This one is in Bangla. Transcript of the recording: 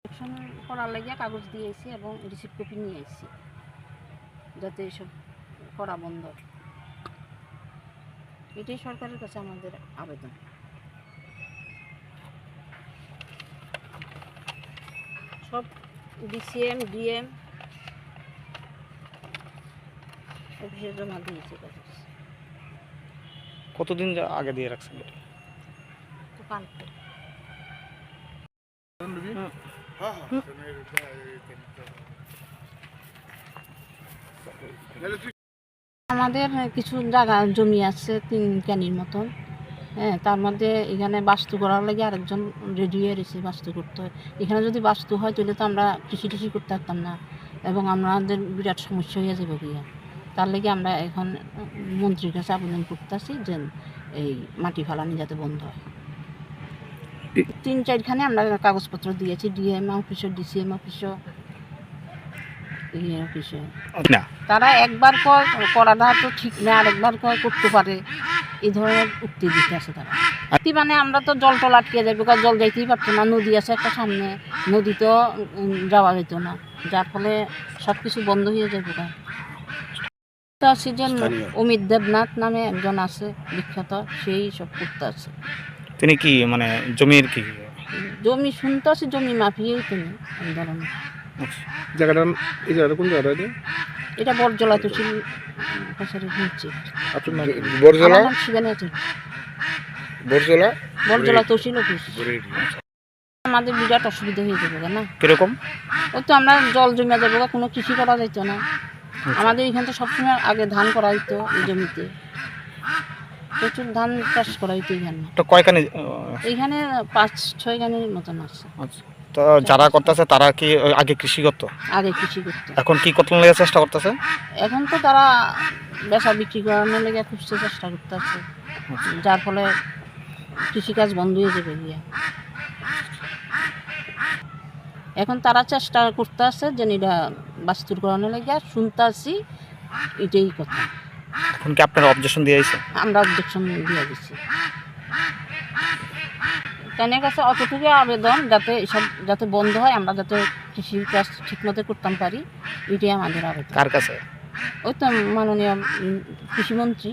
ইলেকশন করার লাগিয়া কাগজ দিয়ে আইছি এবং রিসিপ্ট কপি নিয়ে আইছি যাতে এসব করা বন্ধ। এটাই সরকারের কাছে আমাদের আবেদন। সব ডিসিএম ডিএম অফিসে জমা দিয়েছে কাগজ। কতদিন আগে দিয়ে রাখছেন এটা? তো কালকে আমাদের কিছু জায়গা জমি আছে 3 ক্যানির মতন। হ্যাঁ, তার মধ্যে এখানে বাস্তু করার লাগে আরেকজন রেডি হয়ে রয়েছে বাস্তু করতে হয়। এখানে যদি বাস্তু হয় তাহলে তো আমরা কৃষি টৃষি করতে পারতাম না এবং আমাদের বিরাট সমস্যা হয়ে যাবে গিয়া। তার লাগে আমরা এখন মন্ত্রীর কাছে আবেদন করতেছি যে এই মাটি ফালানি যাতে বন্ধ হয়। 3-4খানে আমরা কাগজপত্র দিয়েছি, ডিএম অফিসে, ডিসিএম অফিসে, অফিসে। তারা একবার করাটা তো ঠিক না, আরেকবার করতে পারে, এই ধরনের উক্তি দিতে আছে তারা। মানে আমরা তো জল টল আটকে যাবো, জল যাইতেই পারতো না। নদী আছে একটা সামনে, নদীতেও যাওয়া যেত না, যার ফলে সব কিছু বন্ধ হয়ে যাবে। তো আছে যে অমিত দেবনাথ নামে একজন আছে বিখ্যাত, সেই সব করতে আছে। তিনি কি মানে জমির কি জমি শুনতে আছে, জমি মাফিয়েই তিনি আন্দোলন। জায়গাটা এই জায়গাটা কোন জায়গাটা এটা বরজলা তহসিল কাছারি হচ্ছে। আপনার নাম বরজলা? বরজলা বরজলা তহসিল অফিস। আমাদের বিরাট অসুবিধা হয়ে যাবে না। কিরকম? ওই তো আমরা জল জমে যাবো, কোনো কৃষি করা যেত না। আমাদের এখানে তো সবসময় আগে ধান করা হইতো, এই জমিতে প্রচুর ধান চাষ করা হইতো এখানে। তো কয়খানি? এইখানে 5-6 খানির মতন আছে। আচ্ছা, তো যারা করতেছে তারা কি আগে কৃষি করতো? আগে কৃষি করতো। এখন কি করতে লাগে চেষ্টা করতেছে? এখন তো তারা বেচা বিক্রি করানোর লেগে খুব চেষ্টা করতেছে, যার ফলে কৃষিকাজ বন্ধ হয়ে যাবে গিয়া। এখন তারা চেষ্টা করতে আছে যে এটা বাস্তুর করানোর লেগে, শুনতে আছি এটাই কথা। এখন কি আপনারা অবজেকশন দিয়েছে? আমরা অবজেকশন দিয়ে দিচ্ছি। কানের কাছে অতটুকু আবেদন যাতে এসব যাতে বন্ধ হয়, আমরা যাতে কৃষির কাজ ঠিকমতো করতাম পারি, এটাই আমাদের আবেদন। কার কাছে? ওই তো মাননীয় কৃষিমন্ত্রী